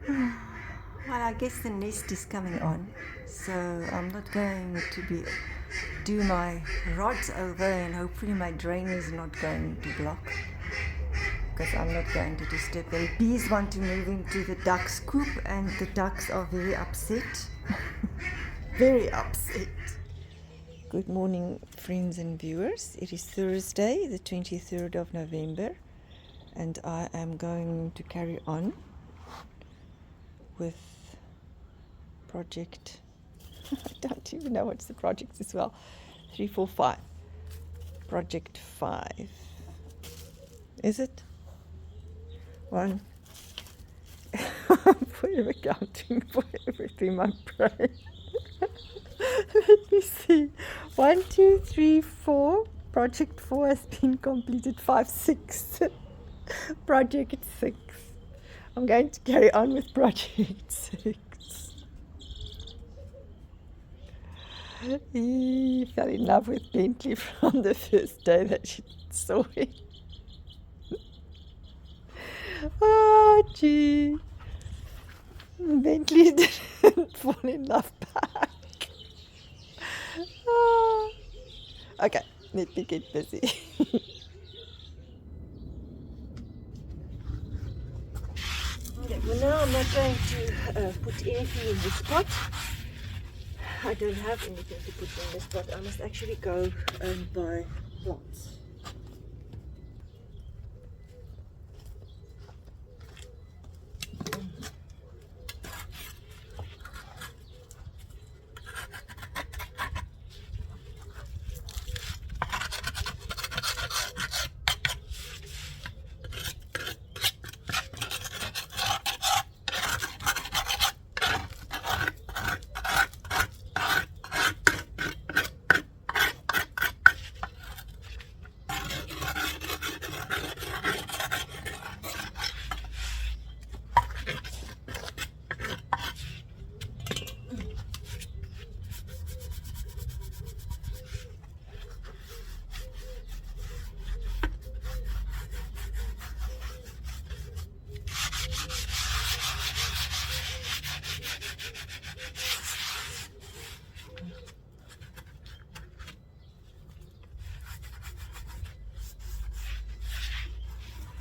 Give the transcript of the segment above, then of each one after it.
Well, I guess the nest is coming on, so I'm not going to do my rods over, and hopefully my drain is not going to block, because I'm not going to disturb them. Bees want to move into the ducks' coop, and the ducks are very upset. Very upset. Good morning, friends and viewers. It is Thursday, the 23rd of November, and I am going to carry on with project. I don't even know what's the project as well. 345. Project 5. Is it? 1. I'm forever counting for everything, my brain. Let me see. 1, 2, 3, 4. Project 4 has been completed. 5, 6. Project 6. I'm going to carry on with Project 6. He fell in love with Bentley from the first day that she saw him. Oh, gee. Bentley didn't fall in love back. Oh. Okay, let me get busy. Okay, well, now I'm not going to put anything in this pot. I don't have anything to put in this pot. I must actually go and buy plants.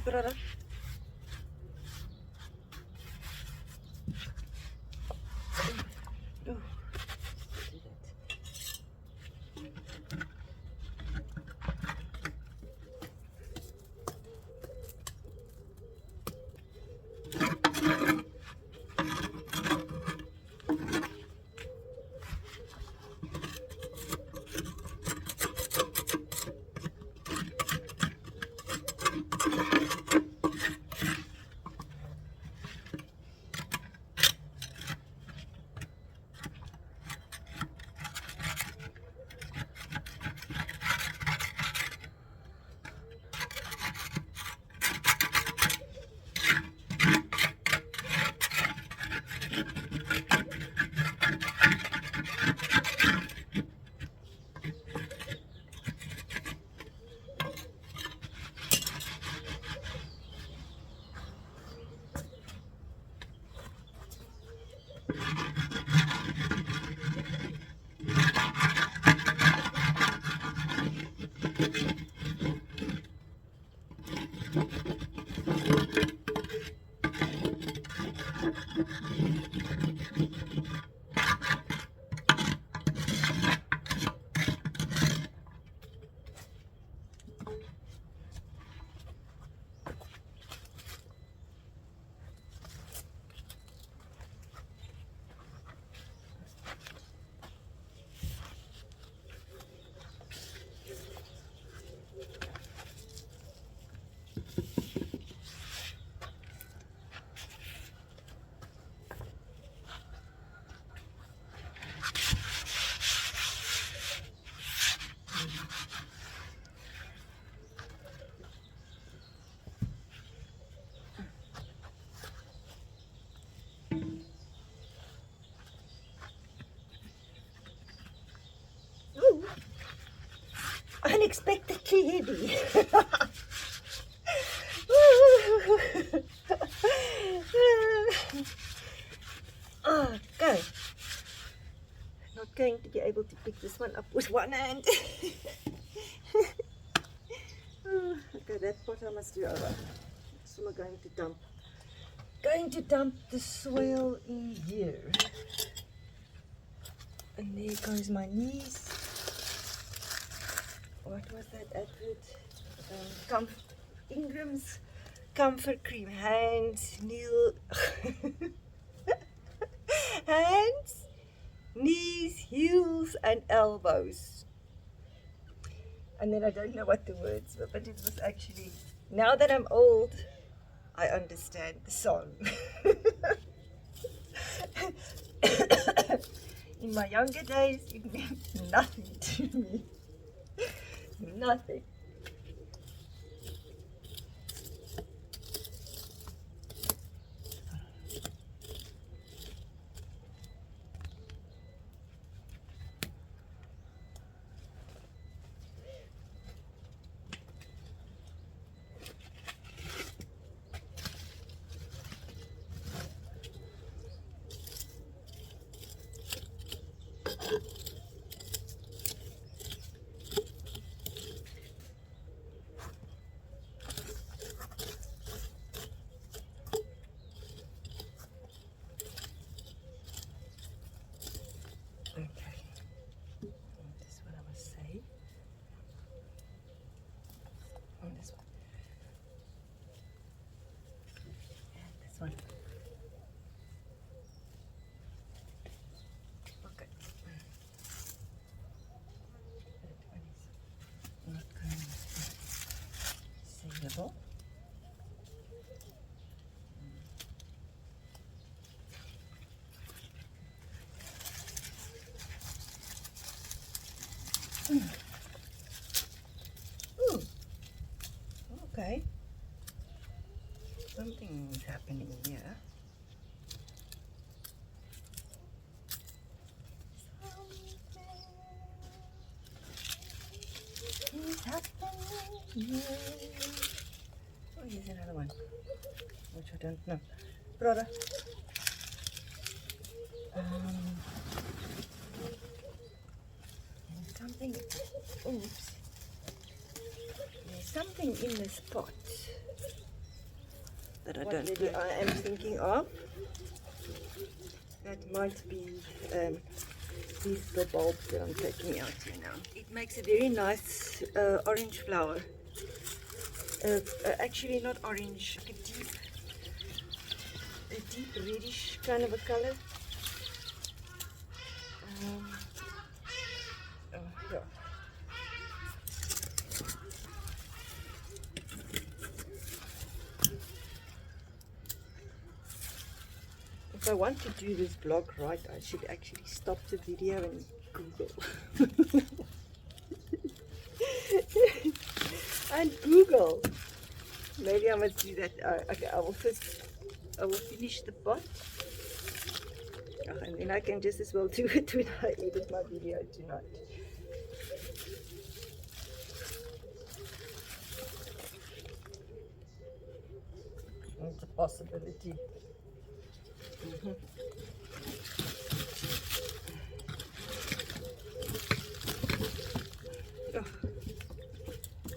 Gqeberha. Oh. Unexpectedly heavy. going to be able to pick this one up with one hand. Okay, that pot I must do over. So I'm going to dump the soil in here. And there goes my niece. What was that advert? Ingram's comfort cream. Hands, hands, knees, heels, and elbows. And then I don't know what the words were, but it was actually, now that I'm old, I understand the song. In my younger days, it meant nothing to me. Nothing. One. Okay. That one is not going to be saleable. Ooh. Okay. Something is happening here. Something is happening here. Oh, here's another one, which I don't know. Brother. Something. Oops. There's something in this pot that I don't know. I am thinking of. That might be these the bulbs that I'm taking out here now. It makes a very nice orange flower. Actually not orange, like a deep reddish kind of a color. Yeah. If I want to do this vlog right, I should actually stop the video and Google. And Google. Maybe I must do that. Okay, I will finish the pot. And then I can just as well do it when I edit my video tonight. It's a possibility. Oh,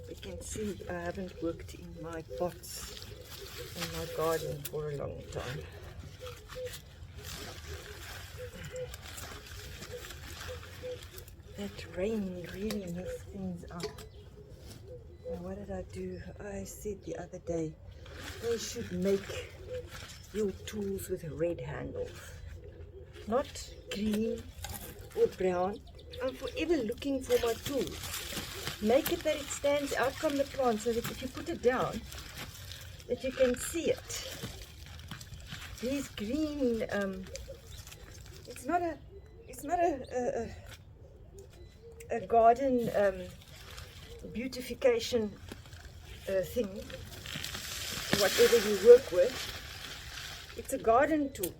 you can see I haven't worked in my pots in my garden for a long time. That rain really messed things up. Now what did I do? I said the other day, they should make your tools with red handles, not green or brown. I'm forever looking for my tools. Make it that it stands out from the plant so that if you put it down, that you can see it. These green, it's not a garden beautification thing, whatever you work with. It's a garden tool.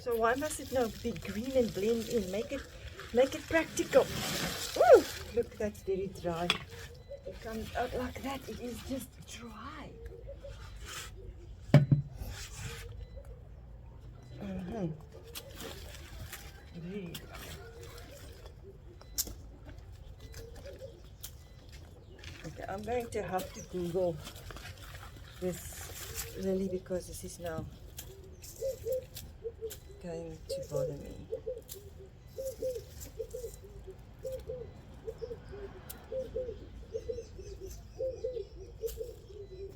So why must it now be green and blend in? Make it practical. Ooh, look, that's very dry. It comes out like that. It is just dry. Really. Okay, I'm going to have to Google this lily because this is now going to bother me.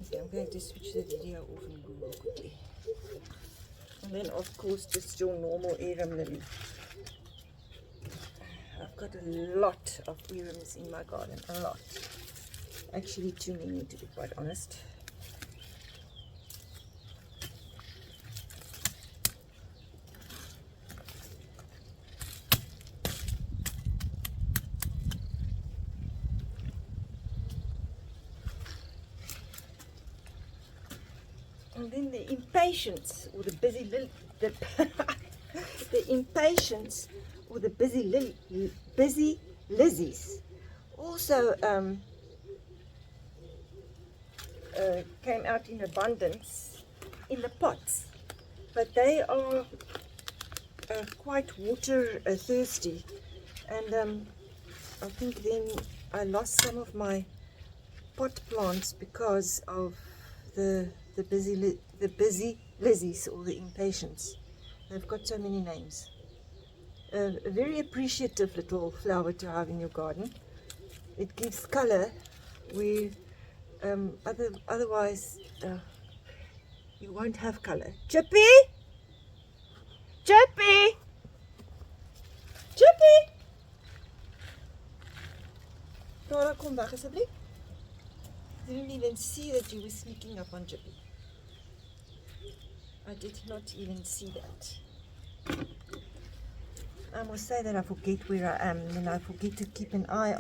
Okay, I'm going to switch the video off and Google quickly. And then of course just your normal arum lily. I've got a lot of arums in my garden, a lot. Actually too many to be quite honest. And then the impatience or the busy lily, the impatience or the busy lizzies also came out in abundance in the pots, but they are quite water thirsty, and I think then I lost some of my pot plants because of the busy lizzies or the impatiens. They've got so many names. A very appreciative little flower to have in your garden. It gives color where otherwise you won't have color. Chippy! Chippy! Chippy! Dora, kom weg asseblief. Didn't even see that you were sneaking up on Chippy. I did not even see that. I must say that I forget where I am, and I forget to keep an eye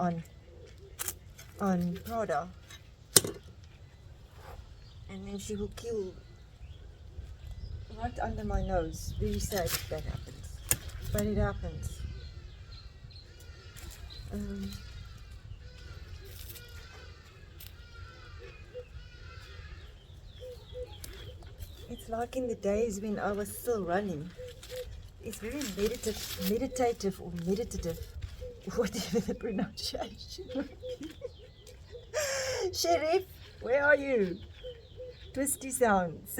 on Prada. And then she will kill right under my nose. Very sad if that happens. But it happens. It's like in the days when I was still running. It's very meditative or meditative, whatever the pronunciation would be. Sheriff, where are you? Twisty sounds.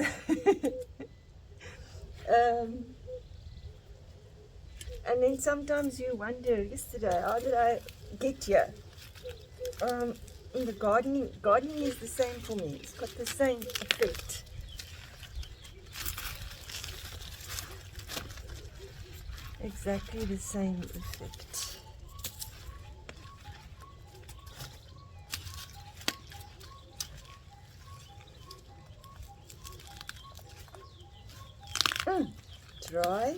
And then sometimes you wonder, yesterday, how did I get here? In the gardening is the same for me. It's got the same effect. Exactly the same effect. Dry.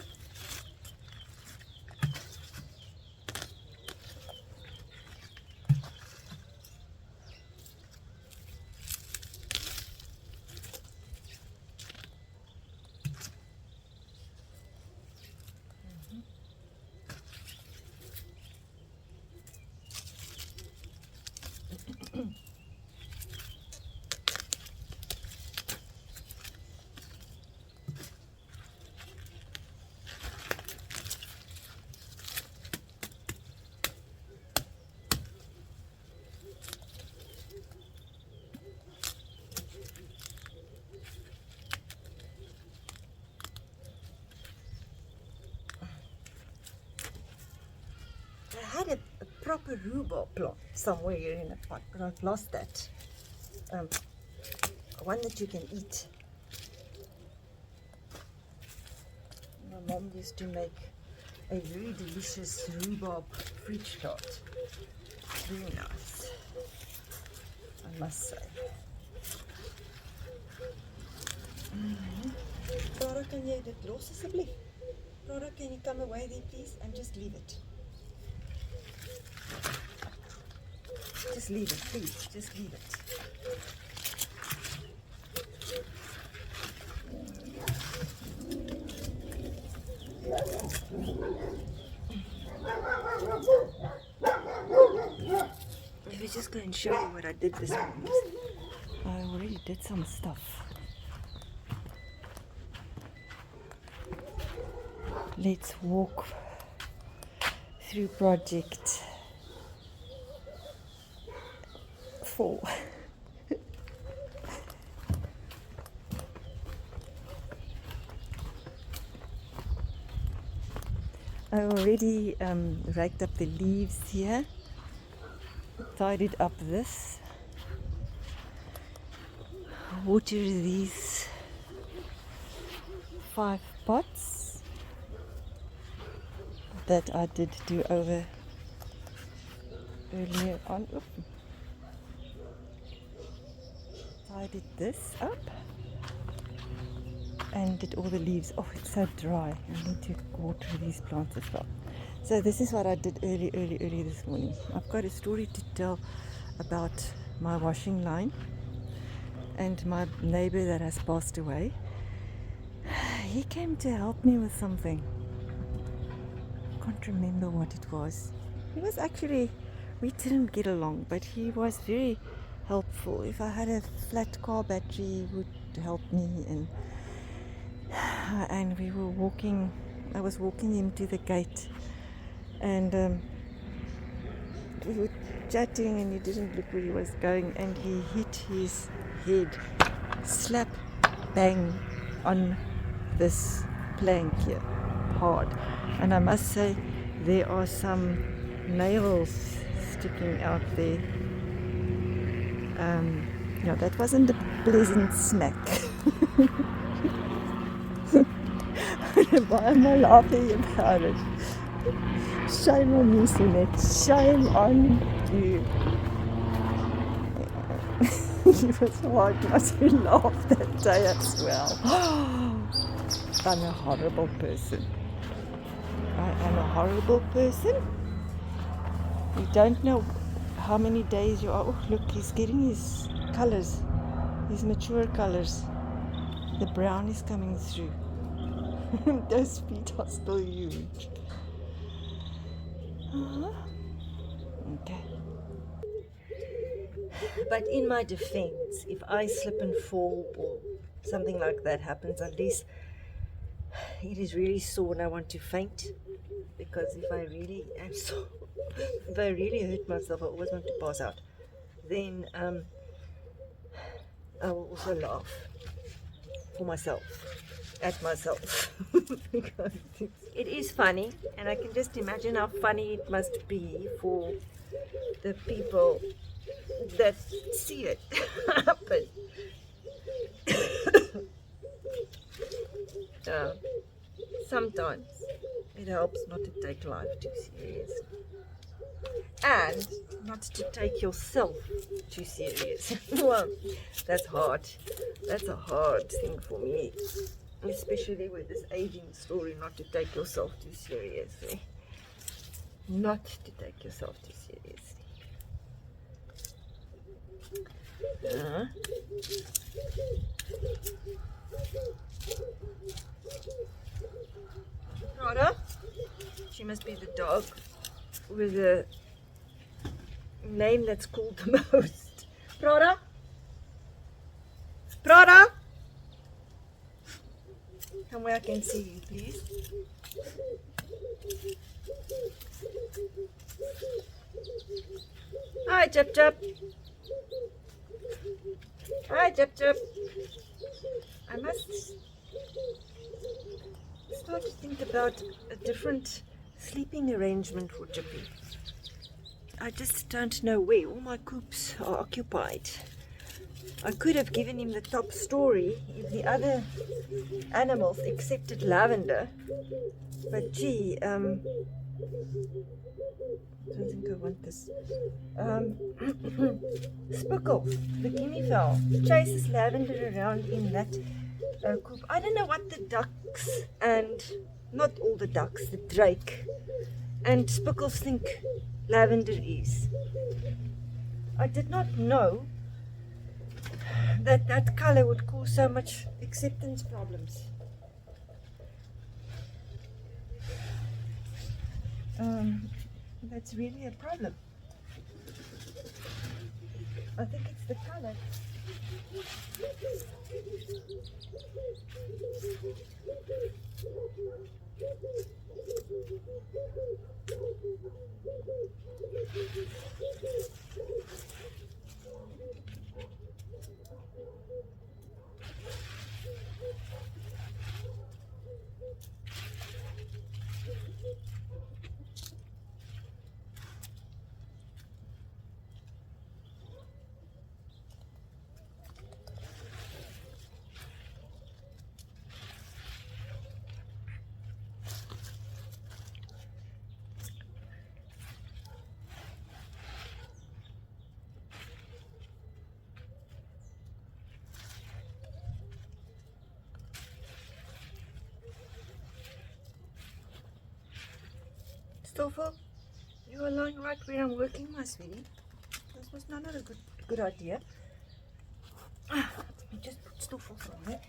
I had a proper rhubarb plant somewhere here in a pot, but I've lost that. One that you can eat. My mom used to make a very delicious rhubarb fruit tart. Very nice, I must say. Clara, kan jy dit los asseblief? Clara, can you come away there please and just leave it? Just leave it, please. Just leave it. Let me just go and show you what I did this morning. I already did some stuff. Let's walk through project 4. I already raked up the leaves here, tidied up this, water these 5 pots that I did do over earlier on. Oop. Tidied this up and did all the leaves. Oh, it's so dry. I need to water these plants as well. So this is what I did early this morning. I've got a story to tell about my washing line and my neighbor that has passed away. He came to help me with something. I can't remember what it was. He was actually, we didn't get along, but he was very helpful. If I had a flat car battery, he would help me, and we were walking, I was walking him to the gate, and we were chatting, and he didn't look where he was going, and he hit his head slap bang on this plank here, hard. And I must say, there are some nails sticking out there. Yeah, that wasn't a pleasant smack. Why am I laughing about it? Shame on you, Sunette. Shame on you. It was hard not to laugh that day as well. I'm a horrible person. I am a horrible person. You don't know how many days you are. Oh, look, he's getting his colors, his mature colors. The brown is coming through. Those feet are still huge. Okay. But in my defense, if I slip and fall or something like that happens, at least it is really sore and I want to faint. Because if I really am sore, if I really hurt myself, I always want to pass out. Then I will also laugh for myself, at myself. Because it is funny, and I can just imagine how funny it must be for the people that see it happen. Sometimes it helps not to take life too seriously. And not to take yourself too serious. Well, that's hard. That's a hard thing for me. Especially with this aging story, not to take yourself too seriously. Not to take yourself too seriously. Rhoda? She must be the dog with a name that's called the most. Prada? Prada? Come where I can see you, please. Hi, Chip Chip. Hi, Chip Chip. I must start to think about a different sleeping arrangement for Chippy. I just don't know where. All my coops are occupied. I could have given him the top story if the other animals accepted lavender. But gee, I don't think I want this. Spickle, the guinea fowl, chases lavender around in that coop. I don't know what the ducks and, not all the ducks, the drake and Spickles think lavender is. I did not know that that color would cause so much acceptance problems. That's really a problem. I think it's the color. Still full? You are lying right where I'm working, my sweetie. This was not a good idea. Let me just put still full somewhere.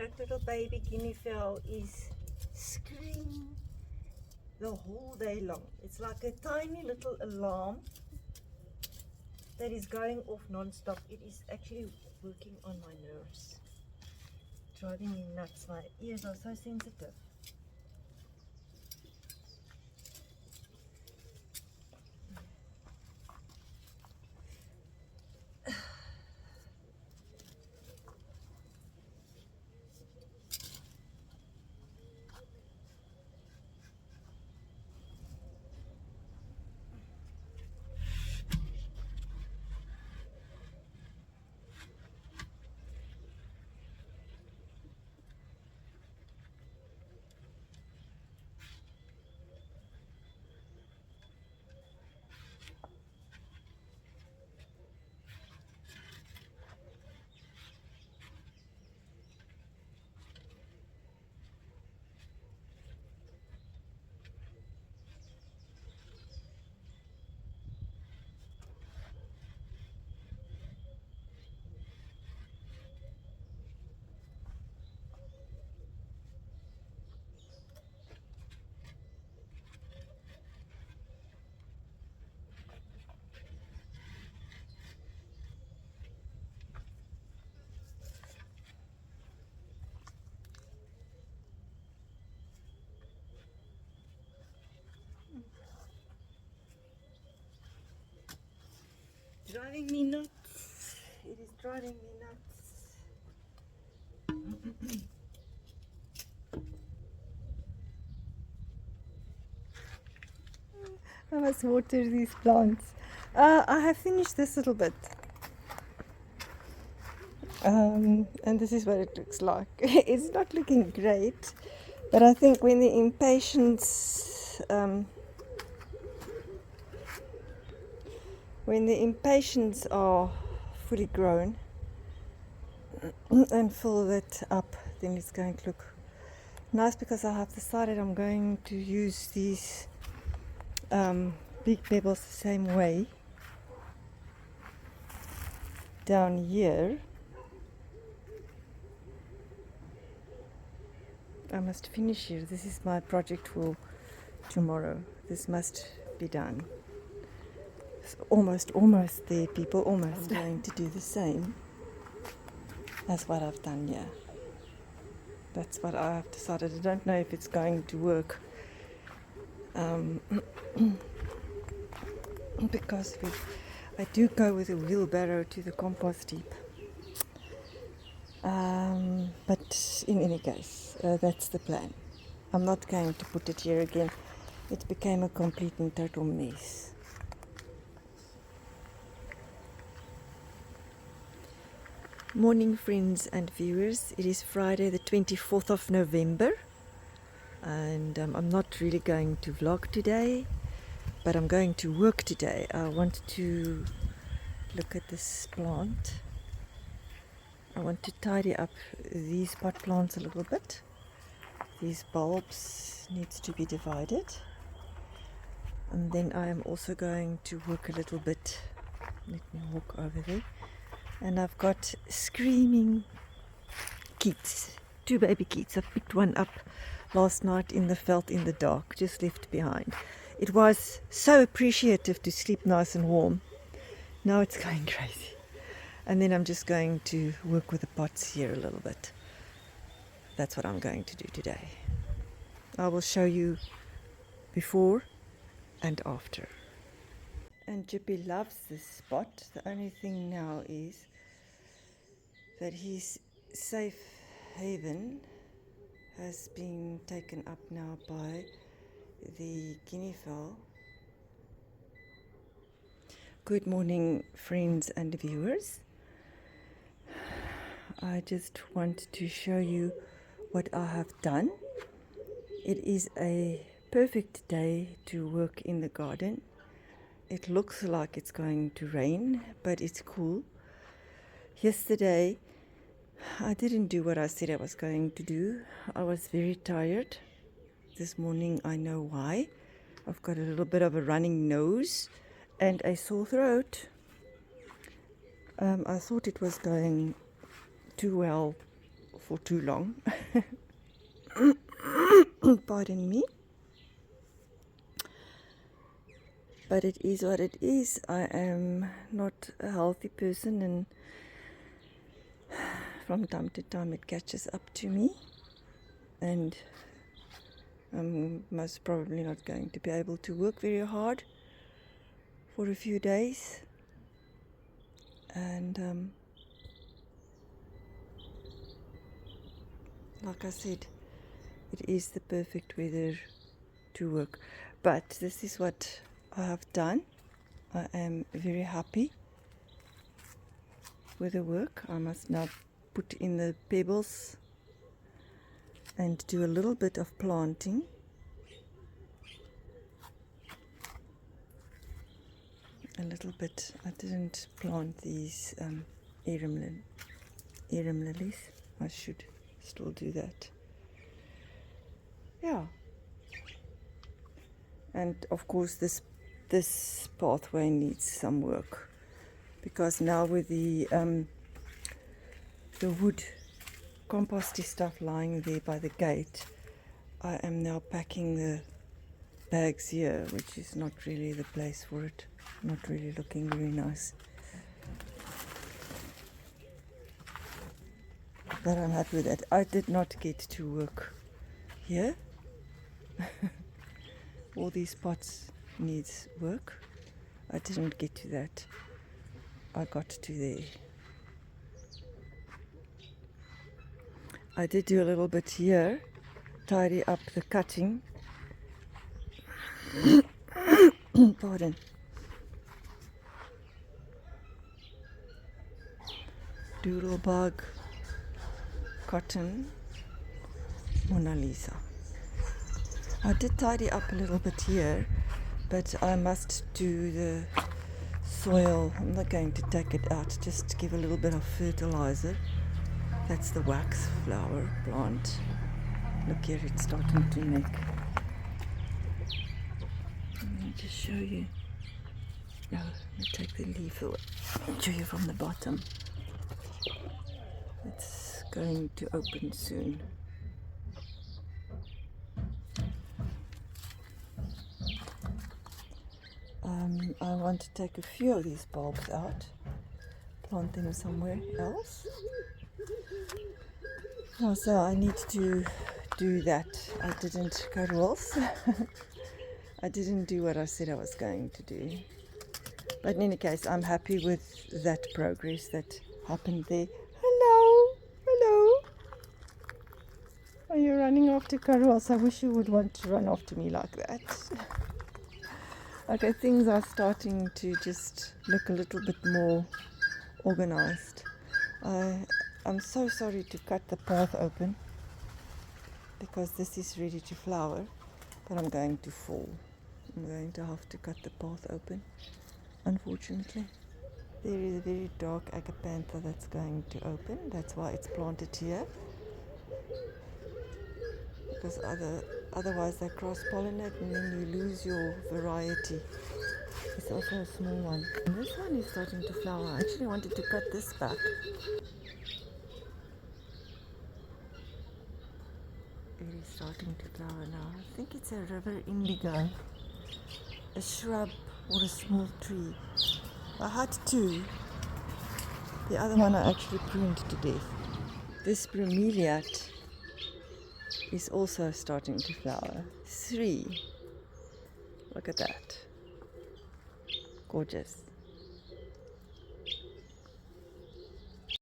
that little baby guinea fowl is screaming the whole day long. It's like a tiny little alarm that is going off non-stop. It is actually working on my nerves, driving me nuts. My ears are so sensitive. Driving me nuts. It is driving me nuts. I must water these plants. I have finished this little bit. And this is what it looks like. It's not looking great, but I think when the impatiens are fully grown and fill that up, then it's going to look nice, because I have decided I'm going to use these big pebbles the same way down here. I must finish here. This is my project for tomorrow. This must be done. It's almost there, people. Almost. I'm going to do the same as what I've done here. That's what I have decided. I don't know if it's going to work, because I do go with a wheelbarrow to the compost heap. But in any case, that's the plan. I'm not going to put it here again. It became a complete and total mess. Morning, friends and viewers. It is Friday the 24th of November, and I'm not really going to vlog today, but I'm going to work today. I want to look at this plant. I want to tidy up these pot plants a little bit. These bulbs needs to be divided. And then I am also going to work a little bit. Let me walk over there. And I've got screaming geets, 2 baby geets. I picked one up last night in the veld in the dark, just left behind. It was so appreciative to sleep nice and warm. Now it's going crazy. And then I'm just going to work with the pots here a little bit. That's what I'm going to do today. I will show you before and after. And Gqeberha loves this spot. The only thing now is that his safe haven has been taken up now by the guinea fowl. Good morning, friends and viewers. I just want to show you what I have done. It is a perfect day to work in the garden. It looks like it's going to rain, but it's cool. Yesterday, I didn't do what I said I was going to do. I was very tired. This morning, I know why. I've got a little bit of a running nose and a sore throat. I thought it was going too well for too long. Pardon me. But it is what it is. I am not a healthy person, and from time to time it catches up to me, and I'm most probably not going to be able to work very hard for a few days. And like I said, it is the perfect weather to work. But this is what I have done. I am very happy with the work. I must now put in the pebbles and do a little bit of planting. A little bit. I didn't plant these arum lilies. I should still do that. Yeah. And of course this pathway needs some work, because now with the wood composty stuff lying there by the gate, I am now packing the bags here, which is not really the place for it. Not really looking very nice. But I'm happy with that. I did not get to work here. All these pots needs work. I didn't get to that. I got to there. I did do a little bit here, tidy up the cutting. Pardon. Doodlebug, cotton, Mona Lisa. I did tidy up a little bit here, but I must do the soil. I'm not going to take it out, just give a little bit of fertilizer. That's the wax flower plant. Look here, it's starting to make. Let me just show you. No, let me take the leaf away and show you from the bottom. It's going to open soon. I want to take a few of these bulbs out, plant them somewhere else. So I need to do that. I didn't go to else. I didn't do what I said I was going to do. But in any case, I'm happy with that progress that happened there. Hello, hello. Are you running after Carols? I wish you would want to run after me like that. Okay, things are starting to just look a little bit more organized. I'm so sorry to cut the path open, because this is ready to flower, but I'm going to fall. I'm going to have to cut the path open, unfortunately. There is a very dark Gqeberha that's going to open. That's why it's planted here, because otherwise they cross-pollinate and then you lose your variety. It's also a small one. And this one is starting to flower. I actually wanted to cut this back. It is starting to flower now. I think it's a river indigo, a shrub or a small tree. I had two. The other one I actually pruned to death. This bromeliad is also starting to flower. 3. Look at that. Gorgeous.